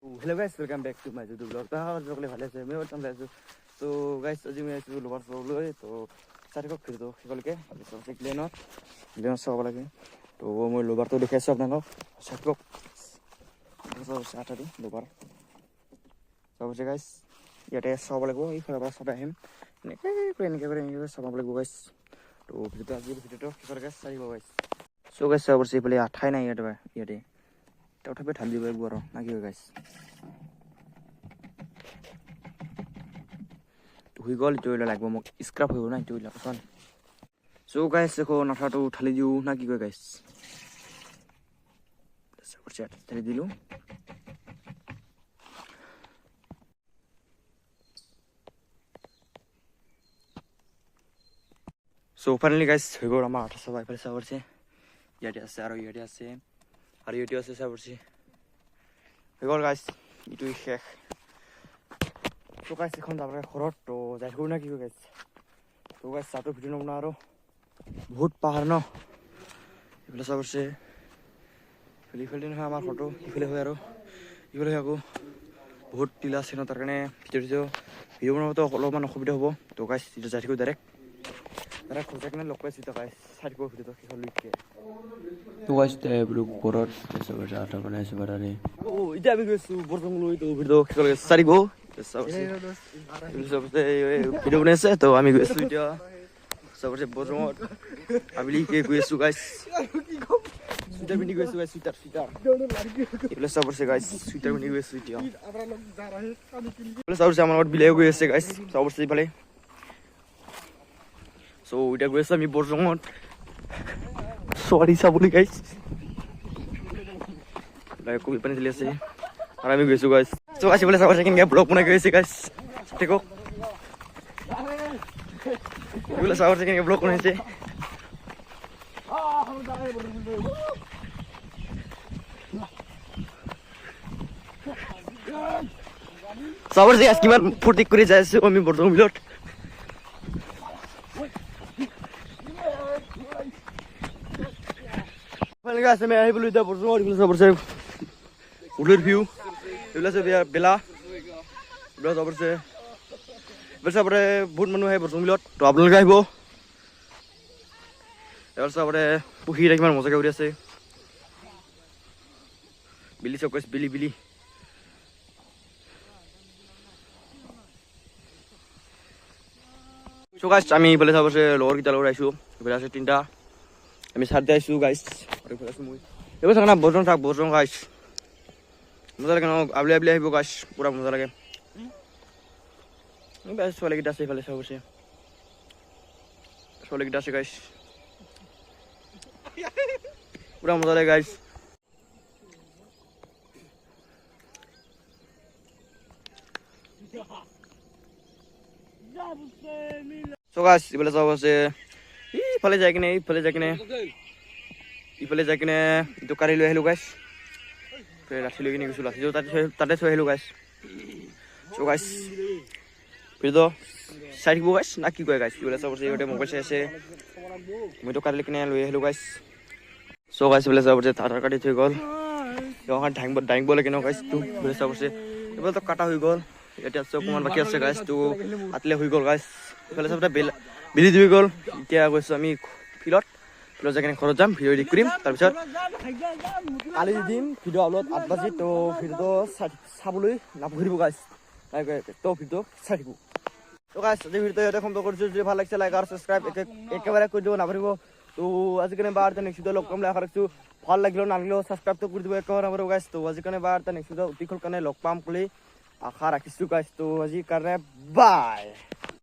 Hello guys, welcome back to my YouTube vlog. तो भाले से मैं बर्तन लाइस तो गाइस आज मैं इसको लोबार सब लोग तो सारे को फिर तो कल के सबसे क्लीन सब लगे तो वो मैं लोबार तो दिखाई सब ना सारे को सब साथ आदि लोबार सब से गाइस ये टे सब लगे ये फला सब है इनके सब लगे गाइस तो फिर तो आज ये तो कल के सारी गाइस सो गाइस सब से पहले 28 नहीं ये टे तो उठा पे ढाल दिबो एक बार ना कि गाइस तो हुई गल जोइला लागबो मक स्क्रैप होइबो ना जोइला सन सो गाइस देखो नाथा तो ढाली दिउ ना कि गाइस सब चैट ढाली दिलु सो फाइनली गाइस होइबो आमा 8 सब आइफल सावर से याडी আছে আৰু ইয়াडी আছে আর ইউটি আছে সাবরছি হল গাইস ইটুই শেষ তো গাইস এখন যাবরে ঘরত তো যাইবো না কি গাইস তো গাইস সাটো ভিডিও নবনা আৰু বহুত পাহাড় ন এগুলা সাবৰছে ফেলি না আমাৰ ফটো ইফালে হয় আৰু ইফালে আগো বহুত টিলা আছে ন তার কারণে ভিডিও বনাবতো অলপমান অসুবিধা হ'ব তো গাইস এটা যাইবো ডাইরেক্ট তারা খোঁজাকনে লগ পাইছি তো গাইস সাইডকো ভিডিও কি হল লিখে तो गाइस ते ब्लॉग कोरत सब जाता बनाए से बरारे ओ इटा भी गसु बरजंग लुई तो भिडियो कल सारी गो सबसे भिडियो बनाइছে তো আমি গসু ইটা सबसे बरजंग আবিলি কে গসু গাইস সুইটার বিনি গসু গাইস সুইটার এগুলো सबसे গাইস সুইটার বিনি গসু ইটা আমরা লোক যা रहे পানি কিনলি এগুলো सबसे আমার বিলে গইছে গাইস सबसे ভালে সো ইটা গসু আমি বরজंग Sorry sabuli guys. Like ko pani chali ase. Ara ami goisu guys. So asi bole sabar sekin blog bana goise guys. Dekho. Bole sabar sekin blog banaise. Sabar se aski man furti kore jaise ami bordong bilot. Finally guys, मैं आई बोलूँ इधर बरसों और इधर सब से उधर view इधर से बेला इधर सब से इधर सब रे बहुत मनु है बरसों मिलत तो आप लोग आइबो इधर सब रे पुही रख मान मजा कर से बिली सब कुछ बिली so guys আমি বলে सब से लोअर की तरफ आइसु बेला से तीनटा আমি সাথে আইসু গাইস আরে ফেলাছি মই এবার থাক না বরজং গাইস মজা লাগে না আবলে আইবো গাইস পুরা মজা লাগে বেশ চলে গিটা আছে ফেলে সবসে চলে গিটা আছে গাইস পুরা মজা লাগে গাইস সো গাইস এবারে সব আছে ইফালে যাই কিনে ইফালে যাই কিনে তো কাৰি লৈ আহিলো গাইস ফেৰ লাঠি লৈ কিনে গৈছো লাঠি তাতে থৈ আহিলো গাইস সো গাইস ভিডিও চাই থাকিব গাইস না কি কয় গাইস ইফালে চাব আছে মোবাইল চাই আছে মই তো কাৰি কিনে লৈ আহিলো গাইস সো গাইস ইফালে চাব আছে তাঁতৰ কাটি থৈ গ'ল এখন ডাঙিব লাগে ন গাইস তো ইফালে চাব আছে ইফালে তো কাটা হৈ গ'ল এতিয়া আছে অকমান বাকি আছে গাইস তো আতলে হৈ গ'ল গাইস ইফালে চাব বিলি দিবি গ'ল এতিয়া গৈছো আমি ফিল্ডত যাই ঘৰত যাম ভিডিঅ' এডিট কৰিম তাৰপিছত কালি দিম ভিডিঅ' আপলোড 8 বাজি তো ভিডিঅ'টো চাবলৈ নাপাহৰিব গাইছ তো ভিডিঅ' চাই থাকিব তো গাইছ আজি ভিডিঅ'টো ইয়াতে সমাপ্ত কৰিছোঁ যদি ভাল লাগিছে লাইক আৰু ছাবস্ক্ৰাইব একেবাৰে কৰি দিব নাপাহৰিব তো আজি কাৰণে বাৰ নেক্সট ভিডিঅ' লগ পাম আশা ৰাখিছোঁ ভাল লাগিলেও নালাগিলেও ছাবস্ক্ৰাইবটো কৰি দিব একেবাৰে নাপাহৰিব গাইছ তো আজি কাৰণে বাৰ নেক্সট ভিডিঅ' অতি সোনকালে লগ পাম বুলি আশা ৰাখিছোঁ গাইছ তো আজি কাৰণে বাই